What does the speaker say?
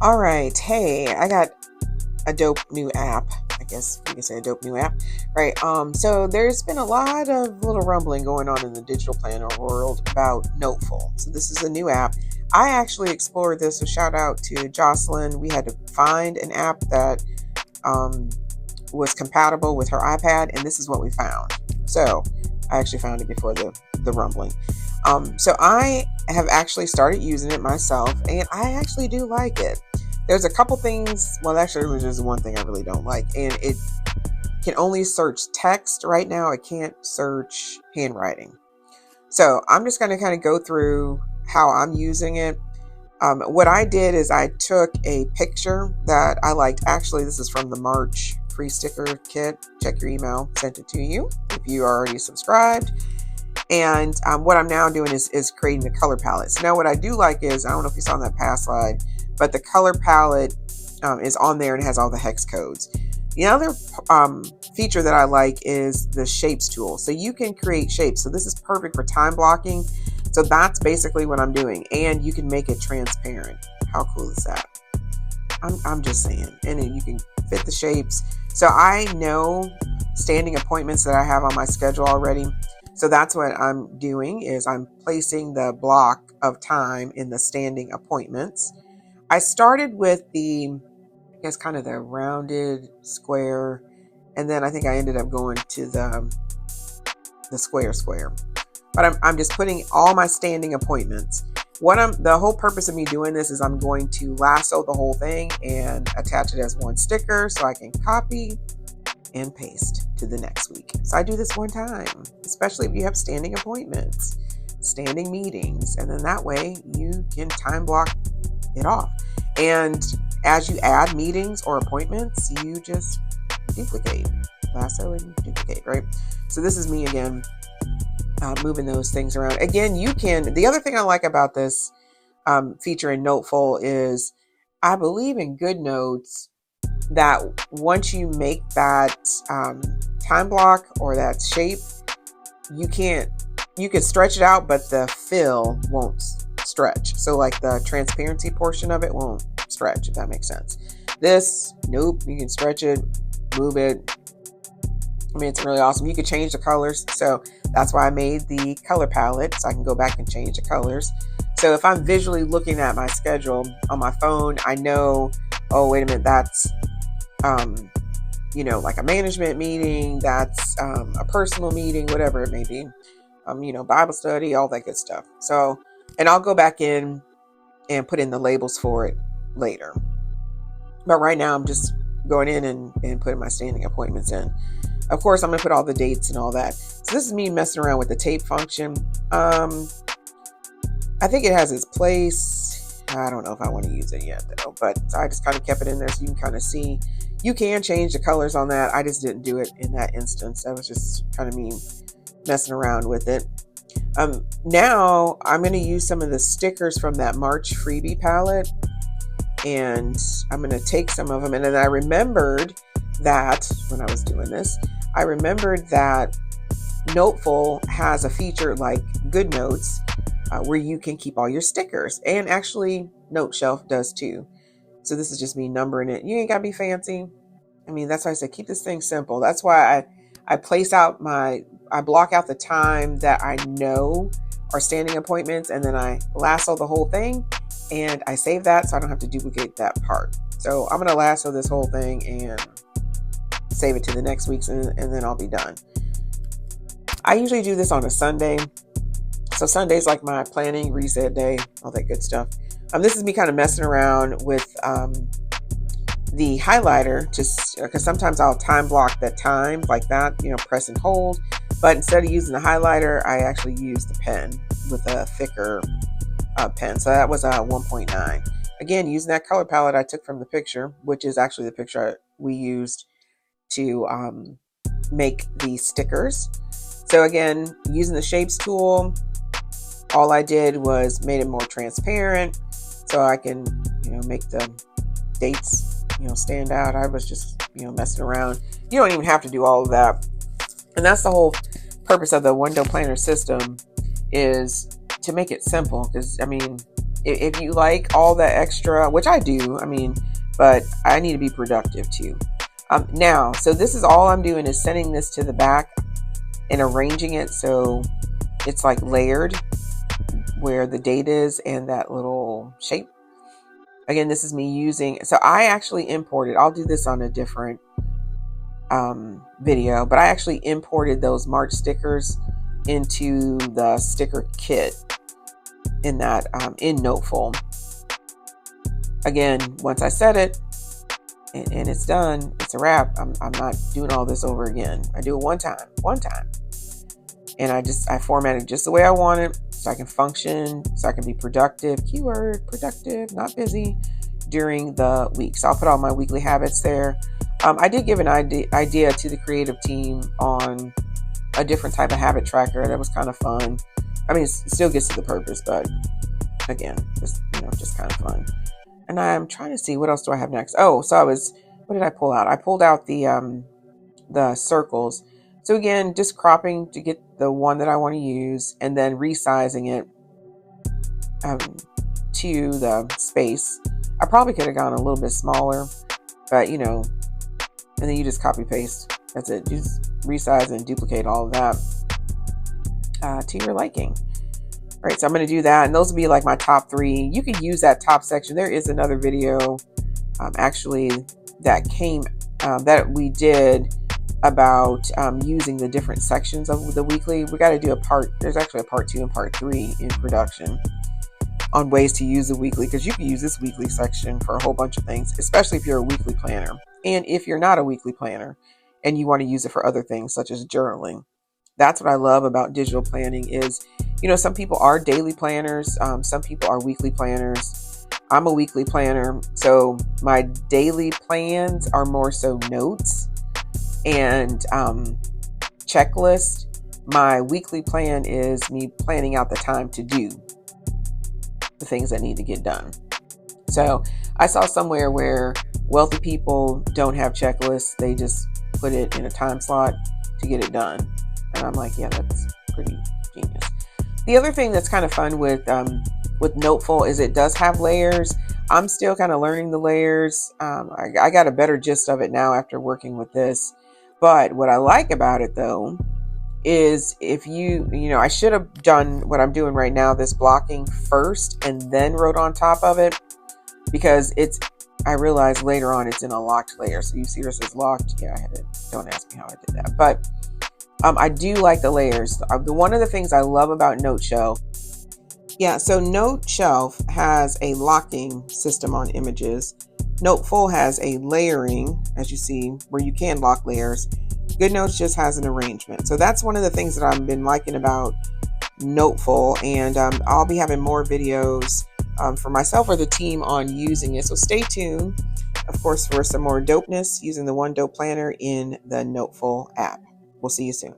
All right. Hey, I got a dope new app. I guess you can say a dope new app, right? So there's been a lot of little rumbling going on in the digital planner world about Noteful. So this is a new app. I actually explored this. So shout out to Jocelyn. We had to find an app that um, was compatible with her iPad, and this is what we found. So I actually found it before the rumbling. So I have actually started using it myself, and I actually do like it. There's a couple things. Well, actually, there's just one thing I really don't like, and it can only search text right now. It can't search handwriting. So I'm just going to kind of go through how I'm using it. What I did is I took a picture that I liked. Actually, this is from the March free sticker kit. Check your email, sent it to you if you are already subscribed. And what I'm now doing is creating the color palette. So now what I do like is, I don't know if you saw in that past slide, but the color palette is on there and it has all the hex codes. The other feature that I like is the shapes tool. So you can create shapes. So this is perfect for time blocking. So that's basically what I'm doing. And you can make it transparent. How cool is that? I'm just saying. And then you can fit the shapes. So I know standing appointments that I have on my schedule already. So that's what I'm doing, is I'm placing the block of time in the standing appointments. I started with the, I guess, kind of the rounded square. And then I think I ended up going to the square. But I'm just putting all my standing appointments. The whole purpose of me doing this is I'm going to lasso the whole thing and attach it as one sticker so I can copy and paste to the next week. So I do this one time, especially if you have standing appointments, standing meetings, and then that way you can time block it off. And as you add meetings or appointments, you just duplicate, lasso and duplicate, right? So this is me again, moving those things around. Again, the other thing I like about this feature in Noteful is I believe in GoodNotes that once you make that time block or that shape, you can stretch it out, but the fill won't stretch. So like the transparency portion of it won't stretch, if that makes sense. This, nope, you can stretch it, move it. I mean, it's really awesome. You can change the colors. So that's why I made the color palette, so I can go back and change the colors. So if I'm visually looking at my schedule on my phone, I know, oh, wait a minute, that's like a management meeting, that's a personal meeting, whatever it may be, Bible study, all that good stuff. So, and I'll go back in and put in the labels for it later. But right now I'm just going in and putting my standing appointments in. Of course, I'm going to put all the dates and all that. So this is me messing around with the tape function. I think it has its place. I don't know if I want to use it yet though, but I just kind of kept it in there so you can kind of see. You can change the colors on that. I just didn't do it in that instance. That was just kind of me messing around with it. Now I'm going to use some of the stickers from that March freebie palette, and I'm going to take some of them. And then I remembered that when I was doing this, I remembered that Noteful has a feature like GoodNotes where you can keep all your stickers, and actually Note Shelf does too. So this is just me numbering it. You ain't gotta be fancy. I mean, that's why I said keep this thing simple. That's why I block out the time that I know are standing appointments, and then I lasso the whole thing and I save that so I don't have to duplicate that part. So I'm gonna lasso this whole thing and save it to the next week's, and then I'll be done. I usually do this on a Sunday. So Sunday's like my planning reset day, all that good stuff. This is me kind of messing around with the highlighter, just because sometimes I'll time block the time like that, press and hold. But instead of using the highlighter, I actually use the pen with a thicker pen. So that was a 1.9. Again, using that color palette I took from the picture, which is actually the picture we used to make the stickers. So again, using the shapes tool, all I did was made it more transparent so I can, make the dates, stand out. I was just, messing around. You don't even have to do all of that. And that's the whole purpose of the 1DOPEplanner system, is to make it simple. Because, I mean, If you like all the extra, which I do, I mean, but I need to be productive too. Now, so this is all I'm doing is sending this to the back and arranging it so it's like layered where the date is and that little shape. Again, this is me using, so I actually imported, I'll do this on a different video, but I actually imported those March stickers into the sticker kit in that in Noteful. Again, once I set it and it's done, it's a wrap. I'm not doing all this over again. I do it one time, and I format it just the way I want it, so I can function, so I can be productive. Keyword productive, not busy during the week. So I'll put all my weekly habits there. I did give an idea to the creative team on a different type of habit tracker that was kind of fun. I mean, it still gets to the purpose, but again, just kind of fun. And I'm trying to see, what else do I have next? Oh, so what did I pull out? I pulled out the circles. So again, just cropping to get the one that I want to use, and then resizing it to the space. I probably could have gone a little bit smaller, but and then you just copy paste. That's it. Just resize and duplicate all of that to your liking. All right, so I'm going to do that, and those will be like my top 3. You could use that top section. There is another video actually that came that we did about using the different sections of the weekly. We got to do there's actually a part 2 and part 3 in production on ways to use the weekly, because you can use this weekly section for a whole bunch of things, especially if you're a weekly planner. And if you're not a weekly planner and you want to use it for other things such as journaling. That's what I love about digital planning is, some people are daily planners. Some people are weekly planners. I'm a weekly planner. So my daily plans are more so notes and checklist. My weekly plan is me planning out the time to do the things that need to get done. So I saw somewhere where wealthy people don't have checklists. They just put it in a time slot to get it done. And I'm like, yeah, that's pretty genius. The other thing that's kind of fun with Noteful is it does have layers. I'm still kind of learning the layers. I got a better gist of it now after working with this. But what I like about it though is if I should have done what I'm doing right now, this blocking first and then wrote on top of it, because I realized later on it's in a locked layer. So you see where it says locked. Yeah, don't ask me how I did that. But I do like the layers. One of the things I love about Noteshelf. Yeah, so Noteshelf has a locking system on images. Noteful has a layering, as you see, where you can lock layers. GoodNotes just has an arrangement. So that's one of the things that I've been liking about Noteful. And I'll be having more videos for myself or the team on using it. So stay tuned, of course, for some more dopeness using the 1DOPEplanner in the Noteful app. We'll see you soon.